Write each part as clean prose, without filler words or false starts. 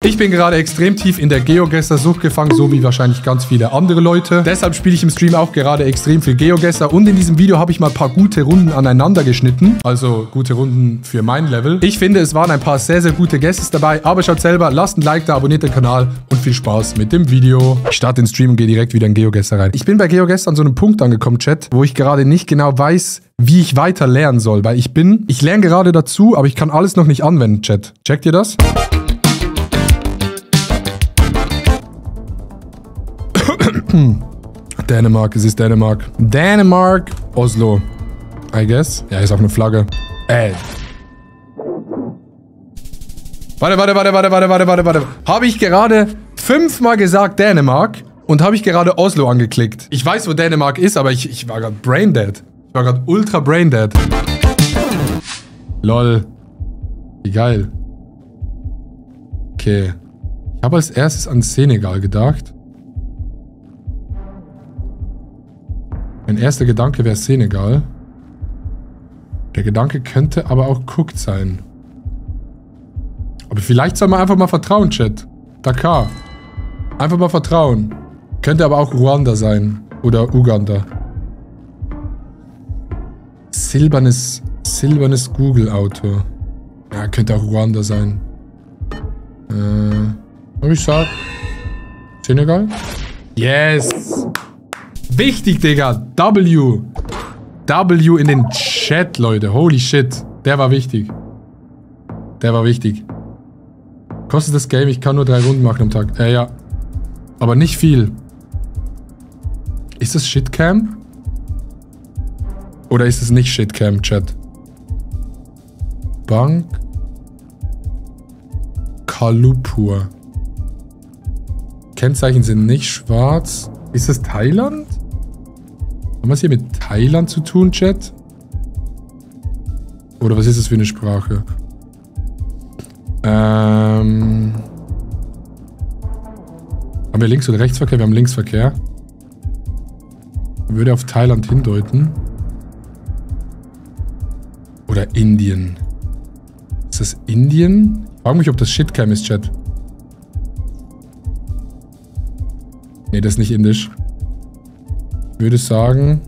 Ich bin gerade extrem tief in der GeoGuessr-Sucht gefangen, so wie wahrscheinlich ganz viele andere Leute. Deshalb spiele ich im Stream auch gerade extrem viel GeoGuessr und in diesem Video habe ich mal ein paar gute Runden aneinander geschnitten. Also gute Runden für mein Level. Ich finde, es waren ein paar sehr, sehr gute Guesses dabei, aber schaut selber, lasst ein Like da, abonniert den Kanal und viel Spaß mit dem Video. Ich starte den Stream und gehe direkt wieder in GeoGuessr rein. Ich bin bei GeoGuessr an so einem Punkt angekommen, Chat, wo ich gerade nicht genau weiß, wie ich weiter lernen soll, weil ich lerne gerade dazu, aber ich kann alles noch nicht anwenden, Chat. Checkt ihr das? Dänemark, es ist Dänemark. Dänemark, Oslo. I guess. Ja, ist auch eine Flagge. Warte. Habe ich gerade 5-mal gesagt Dänemark und habe ich gerade Oslo angeklickt. Ich weiß, wo Dänemark ist, aber ich war gerade braindead. Ich war gerade ultra braindead. Lol. Wie geil. Okay. Ich habe als erstes an Senegal gedacht. Mein erster Gedanke wäre Senegal. Der Gedanke könnte aber auch Cooked sein. Aber vielleicht soll man einfach mal vertrauen, Chat. Dakar. Einfach mal vertrauen. Könnte aber auch Ruanda sein. Oder Uganda. Silbernes Google-Auto. Ja, könnte auch Ruanda sein. Was ich sag? Senegal? Yes! Wichtig, Digga. W in den Chat, Leute. Holy shit. Der war wichtig. Kostet das Game? Ich kann nur 3 Runden machen am Tag. Ja. Aber nicht viel. Ist das Shitcam? Oder ist es nicht Shitcam, Chat? Bank. Kalupur. Kennzeichen sind nicht schwarz. Ist das Thailand? Haben wir es hier mit Thailand zu tun, Chat? Oder was ist das für eine Sprache? Haben wir Links- oder Rechtsverkehr? Wir haben Linksverkehr. Würde auf Thailand hindeuten. Oder Indien. Ist das Indien? Ich frage mich, ob das Shitcam ist, Chat. Nee, das ist nicht indisch. Ich würde sagen...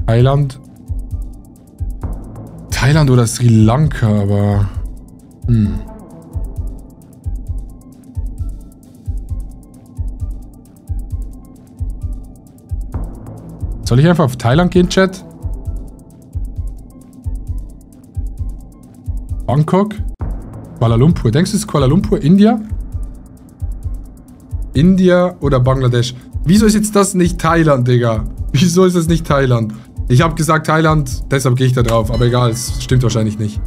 Thailand oder Sri Lanka, aber... Soll ich einfach auf Thailand gehen, Chat? Bangkok? Kuala Lumpur. Denkst du, es ist Kuala Lumpur? India? India oder Bangladesch? Wieso ist jetzt das nicht Thailand, Digga? Wieso ist das nicht Thailand? Ich habe gesagt Thailand, deshalb gehe ich da drauf. Aber egal, es stimmt wahrscheinlich nicht.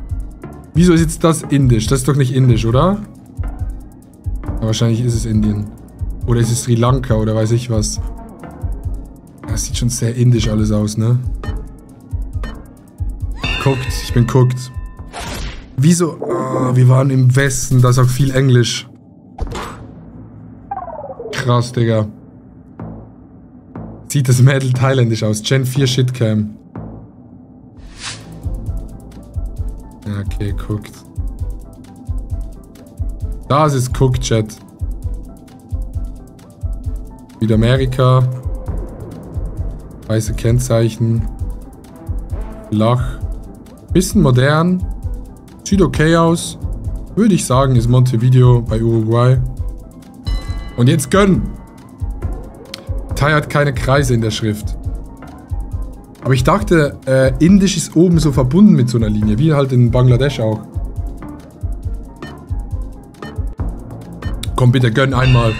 Wieso ist jetzt das indisch? Das ist doch nicht indisch, oder? Aber wahrscheinlich ist es Indien. Oder ist es Sri Lanka oder weiß ich was. Das sieht schon sehr indisch alles aus, ne? Guckt, ich bin guckt. Wieso? Oh, wir waren im Westen, da ist auch viel Englisch. Krass, Digga. Sieht das Mädel thailändisch aus. Gen 4 Shitcam. Okay, guckt. Das ist guckt, Chat. Südamerika. Weiße Kennzeichen. Flach. Bisschen modern. Sieht okay aus. Würde ich sagen, ist Montevideo bei Uruguay. Und jetzt gönn! Thai hat keine Kreise in der Schrift. Aber ich dachte, Indisch ist oben so verbunden mit so einer Linie. Wie halt in Bangladesch auch. Komm bitte, gönn einmal.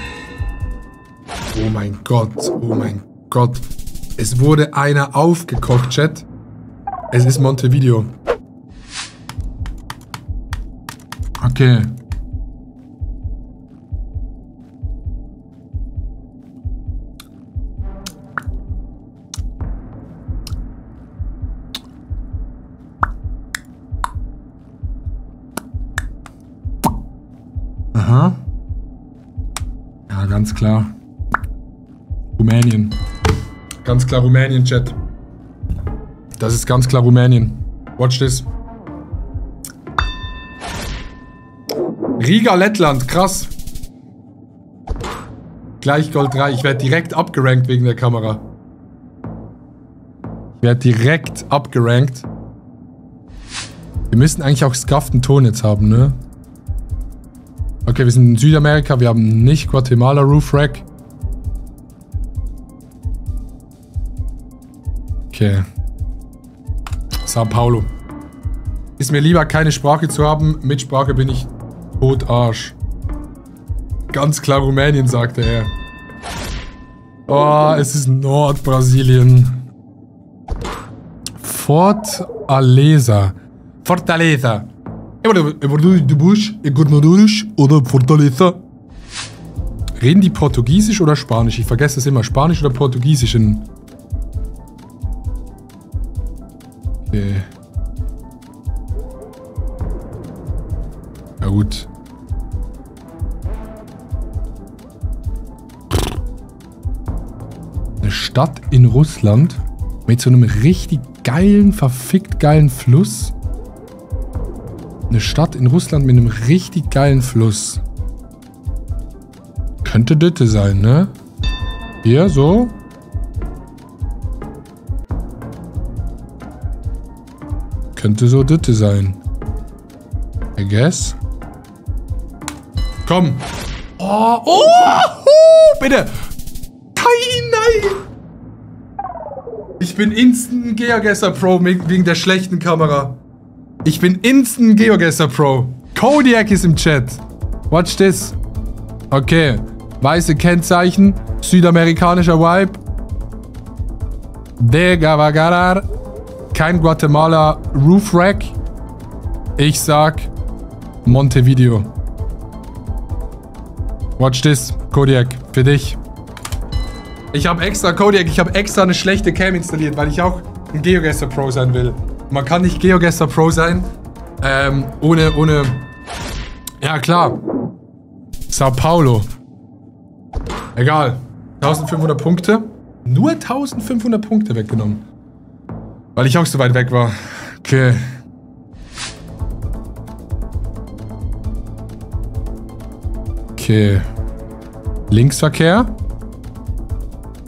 Oh mein Gott, oh mein Gott. Es wurde einer aufgekocht, Chat. Es ist Montevideo. Okay. Aha. Ja, ganz klar. Rumänien. Ganz klar Rumänien, Chat. Das ist ganz klar Rumänien. Watch this. Riga, Lettland, krass. Gleich Gold 3. Ich werde direkt abgerankt wegen der Kamera. Ich werde direkt abgerankt. Wir müssen eigentlich auch scufften Ton jetzt haben, ne? Okay, wir sind in Südamerika. Wir haben nicht Guatemala Roof Rack. Okay. Sao Paulo. Ist mir lieber, keine Sprache zu haben. Mit Sprache bin ich Totarsch. Ganz klar Rumänien, sagte er. Oh, es ist Nordbrasilien. Fortaleza. Fortaleza. Oder Fortaleza. Reden die Portugiesisch oder Spanisch? Ich vergesse es immer. Spanisch oder Portugiesisch in... Okay. Ja gut. Eine Stadt in Russland mit so einem richtig geilen, verfickt geilen Fluss. Eine Stadt in Russland mit einem richtig geilen Fluss. Könnte Dütte sein, ne? Hier, so. Könnte so Dütte sein. I guess. Komm. Oh, bitte. Nein. Ich bin instant GeoGuessr Pro wegen der schlechten Kamera. Ich bin instant GeoGuessr Pro. Kodiak ist im Chat. Watch this. Okay. Weiße Kennzeichen. Südamerikanischer Vibe. De Gavagarar. Kein Guatemala Roof Rack. Ich sag Montevideo. Watch this. Kodiak. Für dich. Ich habe extra, Kodiak, ich habe extra eine schlechte Cam installiert, weil ich auch ein GeoGuessr Pro sein will. Man kann nicht GeoGuessr Pro sein, ohne... Ja, klar. Sao Paulo. Egal. 1500 Punkte. Nur 1500 Punkte weggenommen. Weil ich auch so weit weg war. Okay. Okay. Linksverkehr.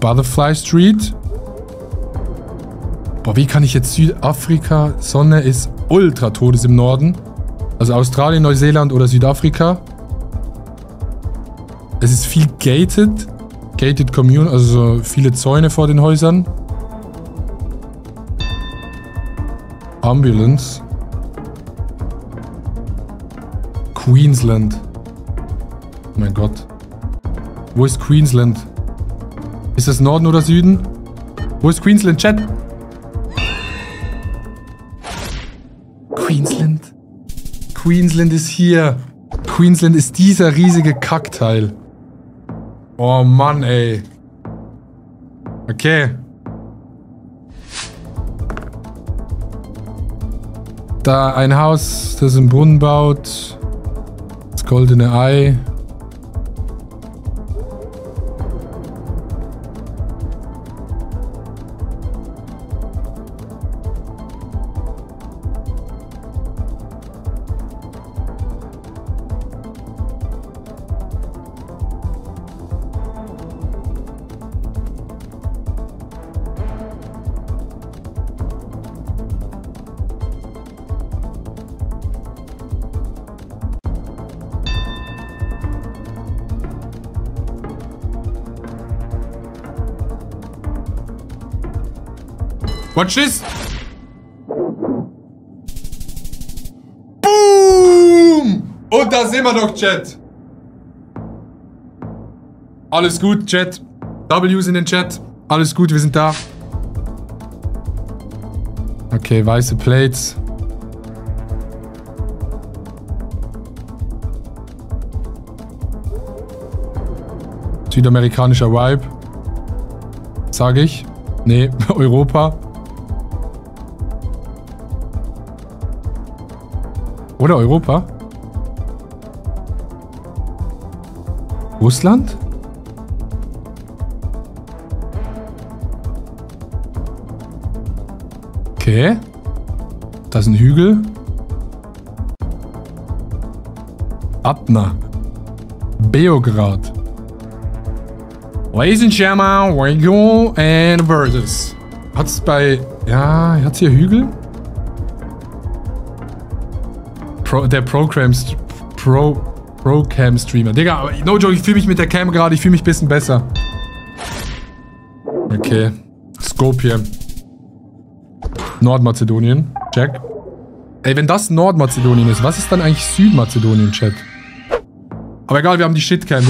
Butterfly Street. Boah, wie kann ich jetzt Südafrika... Sonne ist ultra todes im Norden. Also Australien, Neuseeland oder Südafrika. Es ist viel gated. Gated Commune, also viele Zäune vor den Häusern. Ambulance. Queensland. Oh mein Gott. Wo ist Queensland? Ist das Norden oder Süden? Wo ist Queensland, Chat? Queensland. Queensland ist hier. Queensland ist dieser riesige Kackteil. Oh Mann, ey. Okay. Da ein Haus, das einen Brunnen baut. Das goldene Ei. Watch this! Boom! Und da sind wir doch, Chat. Alles gut, Chat. W's in den Chat. Alles gut, wir sind da. Okay, weiße Plates. Südamerikanischer Vibe. Sage ich. Nee, Europa. Oder Europa? Russland? Okay. Da ist ein Hügel. Adna. Beograd. Ladies and Gentlemen, we go and versus. Hat's bei... Ja, hat's hier Hügel? Der Pro-Cam-Streamer. Digga, no joke, ich fühle mich mit der Cam gerade, ich fühle mich ein bisschen besser. Okay. Skopje. Nordmazedonien. Check. Ey, wenn das Nordmazedonien ist, was ist dann eigentlich Südmazedonien, Chat? Aber egal, wir haben die Shitcam,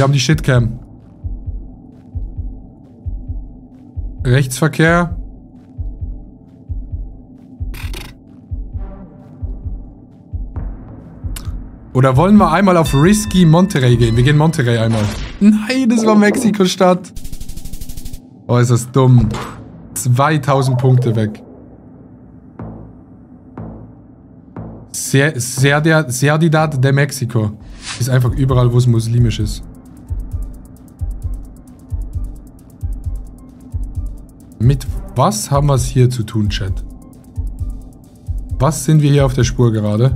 Rechtsverkehr. Oder wollen wir einmal auf Risky Monterrey gehen? Wir gehen Monterrey einmal. Nein, das war Mexiko-Stadt. Oh, ist das dumm. 2000 Punkte weg. Ciudad de Mexico. Ist einfach überall, wo es muslimisch ist. Mit was haben wir es hier zu tun, Chat? Was sind wir hier auf der Spur gerade?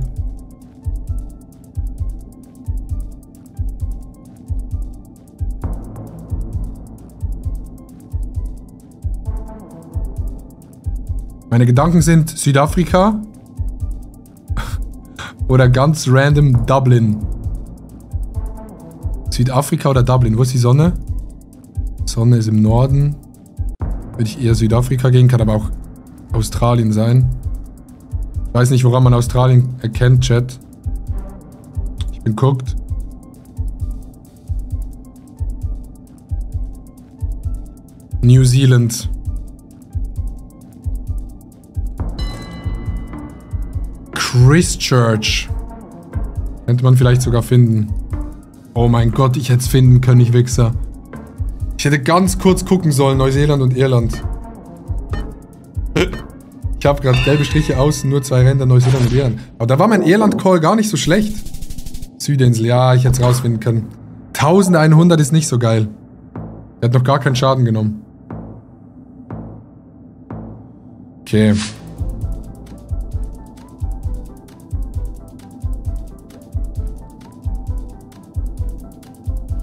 Meine Gedanken sind Südafrika oder ganz random Dublin. Südafrika oder Dublin? Wo ist die Sonne? Sonne ist im Norden. Würde ich eher Südafrika gehen, kann aber auch Australien sein. Ich weiß nicht, woran man Australien erkennt, Chat. Ich bin guckt. New Zealand. Christchurch. Könnte man vielleicht sogar finden. Oh mein Gott, ich hätte es finden können, ich Wichser. Ich hätte ganz kurz gucken sollen, Neuseeland und Irland. Ich habe gerade gelbe Striche außen, nur 2 Ränder, Neuseeland und Irland. Aber da war mein Irland-Call gar nicht so schlecht. Südinsel, ja, ich hätte es rausfinden können. 1100 ist nicht so geil. Er hat noch gar keinen Schaden genommen. Okay.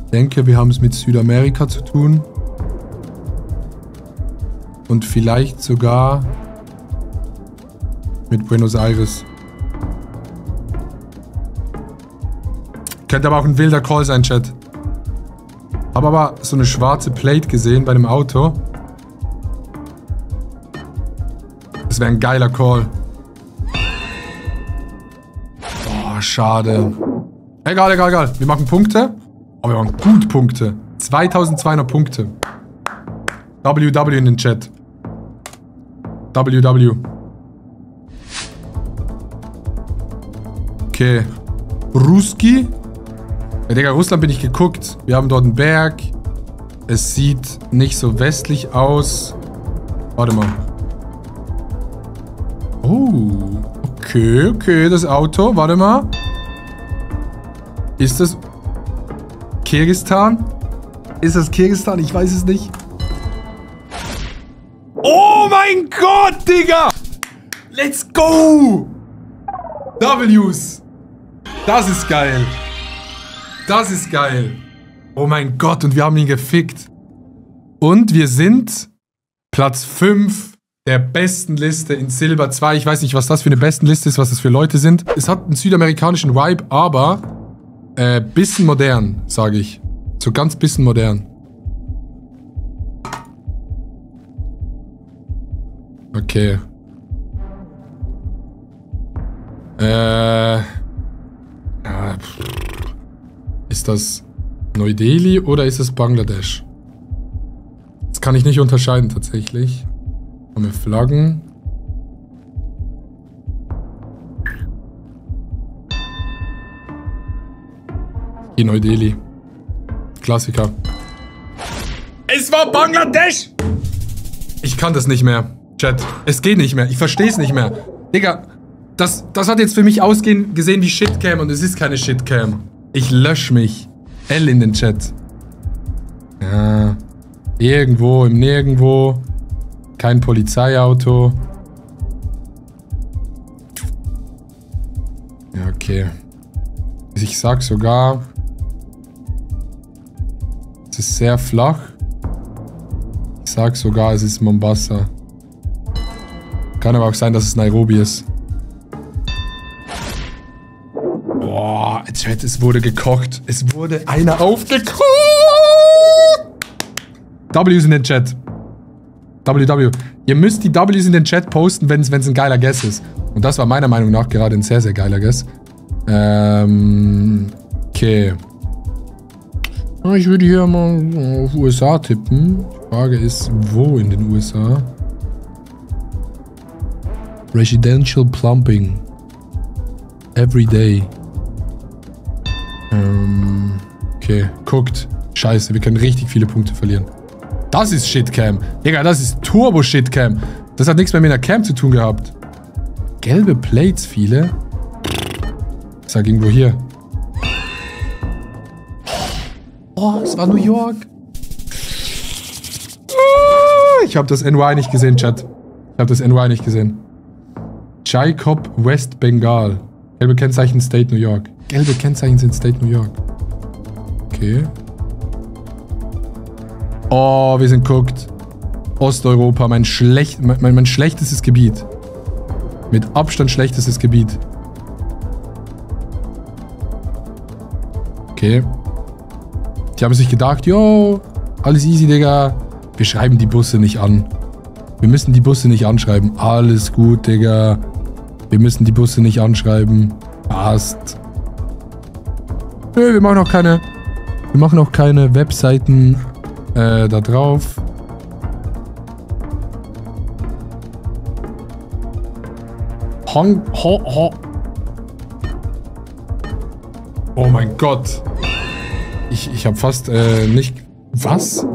Ich denke, wir haben es mit Südamerika zu tun. Und vielleicht sogar mit Buenos Aires. Könnte aber auch ein wilder Call sein, Chat. Habe aber so eine schwarze Plate gesehen bei dem Auto. Das wäre ein geiler Call. Oh, schade. Egal, egal, egal. Wir machen Punkte. Aber wir machen gut Punkte. 2200 Punkte. WW in den Chat. WW. Okay. Ruski. Ja, Digga, Russland bin ich geguckt. Wir haben dort einen Berg. Es sieht nicht so westlich aus. Warte mal. Oh. Okay, okay, das Auto. Warte mal. Ist das Kirgisistan? Ist das Kirgisistan? Ich weiß es nicht. Oh mein Gott, Digga! Let's go! W's. Das ist geil. Das ist geil. Oh mein Gott, und wir haben ihn gefickt. Und wir sind Platz 5 der besten Liste in Silber 2. Ich weiß nicht, was das für eine Bestenliste ist, was das für Leute sind. Es hat einen südamerikanischen Vibe, aber bisschen modern, sage ich. So ganz bisschen modern. Okay. Ist das Neu-Delhi oder ist es Bangladesch? Das kann ich nicht unterscheiden tatsächlich. Haben wir Flaggen? Hier Neu-Delhi. Klassiker. Es war Bangladesch! Ich kann das nicht mehr. Chat. Es geht nicht mehr. Ich verstehe es nicht mehr. Digga, das hat jetzt für mich gesehen wie Shitcam und es ist keine Shitcam. Ich lösche mich. L in den Chat. Ja. Irgendwo im Nirgendwo. Kein Polizeiauto. Ja, okay. Ich sag sogar, es ist sehr flach. Ich sag sogar, es ist Mombasa. Kann aber auch sein, dass es Nairobi ist. Boah, es wurde gekocht. Es wurde einer aufgekocht. W's in den Chat. WW. Ihr müsst die W's in den Chat posten, wenn es ein geiler Guess ist. Und das war meiner Meinung nach gerade ein sehr, sehr geiler Guess. Okay. Ich würde hier mal auf USA tippen. Die Frage ist, wo in den USA? Residential Plumbing. Every day. Okay, guckt. Scheiße, wir können richtig viele Punkte verlieren. Das ist Shitcam. Digga, das ist Turbo-Shitcam. Das hat nichts mehr mit einer Cam zu tun gehabt. Gelbe Plates viele? Ich sag irgendwo hier. Oh, es war New York. Ich habe das NY nicht gesehen, Chat. Ich habe das NY nicht gesehen. Jacob West Bengal. Gelbe Kennzeichen State New York. Gelbe Kennzeichen sind State New York. Okay. Oh, wir sind guckt. Osteuropa, mein schlechtestes Gebiet. Mit Abstand schlechtestes Gebiet. Okay. Die haben sich gedacht, yo, alles easy, Digga. Wir schreiben die Busse nicht an. Wir müssen die Busse nicht anschreiben. Alles gut, Digga. Wir müssen die Busse nicht anschreiben. Passt. Nö, wir machen auch keine Webseiten da drauf. Oh mein Gott. Ich habe fast nicht... Was?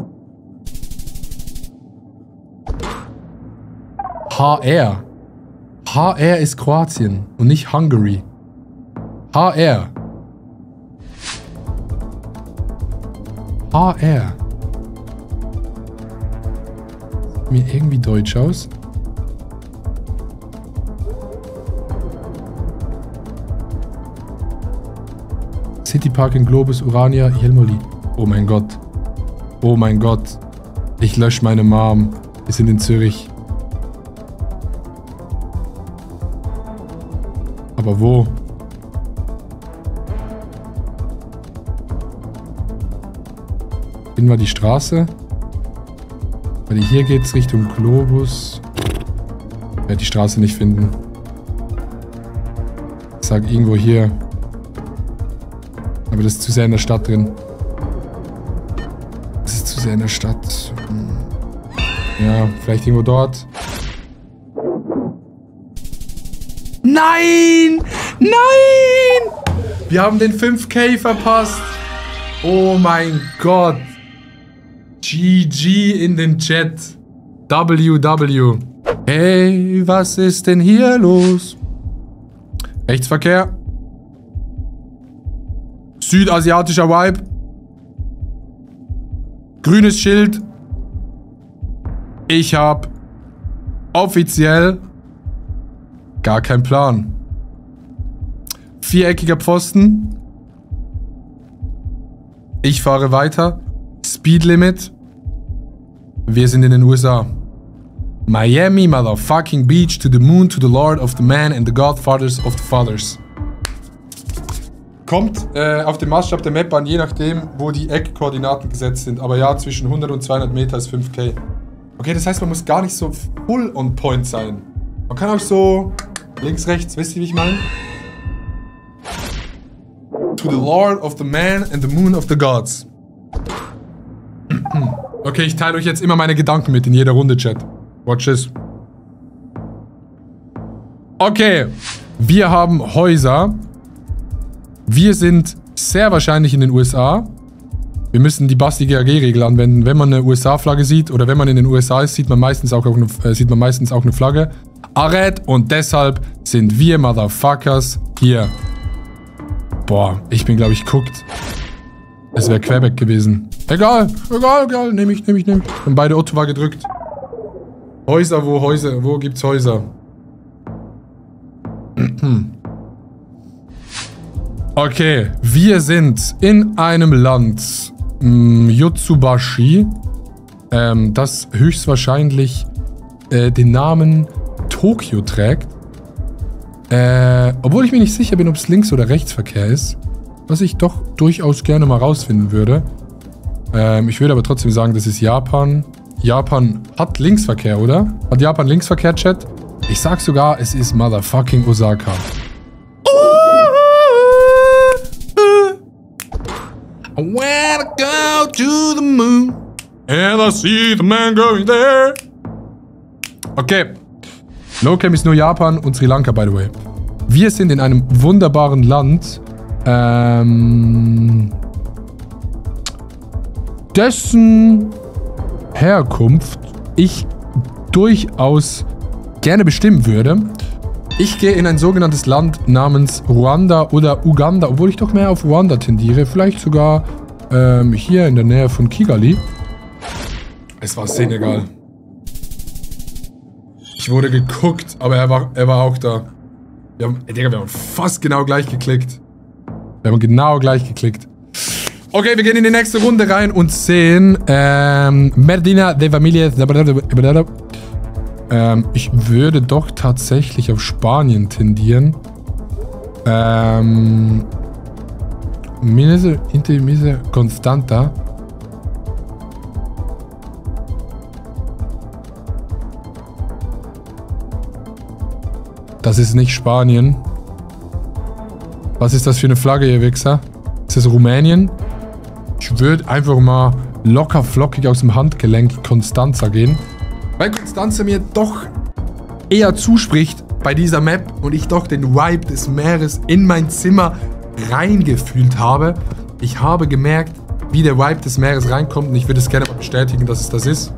HR. HR ist Kroatien und nicht Hungary. HR. HR. Sieht mir irgendwie deutsch aus. City Park in Globus, Urania, Jelmoli. Oh mein Gott. Oh mein Gott. Ich lösche meine Mom. Wir sind in Zürich. Aber wo? Finden wir die Straße? Weil hier geht's Richtung Globus. Ich werde die Straße nicht finden. Ich sag irgendwo hier. Aber das ist zu sehr in der Stadt drin. Das ist zu sehr in der Stadt. Ja, vielleicht irgendwo dort. Nein! Nein! Wir haben den 5K verpasst. Oh mein Gott. GG in den Chat. WW. Hey, was ist denn hier los? Rechtsverkehr. Südasiatischer Vibe. Grünes Schild. Ich hab offiziell gar keinen Plan. Viereckiger Pfosten. Ich fahre weiter. Speedlimit. Wir sind in den USA. Miami, motherfucking beach, to the moon, to the Lord of the man and the Godfathers of the fathers. Kommt auf den Maßstab der Map an, je nachdem, wo die Eckkoordinaten gesetzt sind. Aber ja, zwischen 100 und 200 Meter ist 5K. Okay, das heißt, man muss gar nicht so full on point sein. Man kann auch so links, rechts, wisst ihr, wie ich meine? To the Lord of the man and the moon of the gods. Okay, ich teile euch jetzt immer meine Gedanken mit in jeder Runde, Chat. Watch this. Okay, wir haben Häuser. Wir sind sehr wahrscheinlich in den USA. Wir müssen die Basti-GAG-Regel anwenden. Wenn man eine USA-Flagge sieht oder wenn man in den USA ist, sieht man meistens auch eine Flagge. Arrête, und deshalb sind wir Motherfuckers hier. Boah, ich bin, glaube ich, guckt. Es wäre Quebec gewesen. Egal, nehme ich. Und beide Otto war gedrückt. Häuser, wo gibt's Häuser? Okay, wir sind in einem Land, Yotsubashi, das höchstwahrscheinlich den Namen Tokio trägt. Obwohl ich mir nicht sicher bin, ob es Links- oder Rechtsverkehr ist. Was ich doch durchaus gerne mal rausfinden würde. Ich würde aber trotzdem sagen, das ist Japan. Japan hat Linksverkehr, oder? Hat Japan Linksverkehr, Chat? Ich sag sogar, es ist motherfucking Osaka. I wanna go to the moon and I see the man going there. Okay. No-Cam ist nur Japan und Sri Lanka, by the way. Wir sind in einem wunderbaren Land, dessen Herkunft ich durchaus gerne bestimmen würde. Ich gehe in ein sogenanntes Land namens Ruanda oder Uganda, obwohl ich doch mehr auf Ruanda tendiere. Vielleicht sogar hier in der Nähe von Kigali. Es war Senegal. Ich wurde geguckt, aber er war auch da. Wir haben fast genau gleich geklickt. Okay, wir gehen in die nächste Runde rein und sehen Medina de Familia. Ich würde doch tatsächlich auf Spanien tendieren. Mise Constanta. Das ist nicht Spanien. Was ist das für eine Flagge, ihr Wichser? Ist das Rumänien? Ich würde einfach mal locker flockig aus dem Handgelenk Constanza gehen. Weil Constanza mir doch eher zuspricht bei dieser Map und ich doch den Vibe des Meeres in mein Zimmer reingefühlt habe. Ich habe gemerkt, wie der Vibe des Meeres reinkommt und ich würde es gerne mal bestätigen, dass es das ist.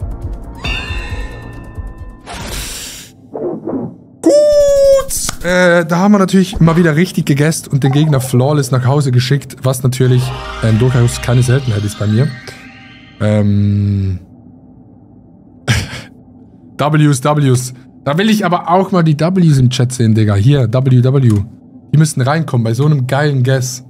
Da haben wir natürlich mal wieder richtig gegessen und den Gegner flawless nach Hause geschickt, was natürlich durchaus keine Seltenheit ist bei mir. Ws. Da will ich aber auch mal die Ws im Chat sehen, Digga. Hier, WW. Die müssten reinkommen bei so einem geilen Guess.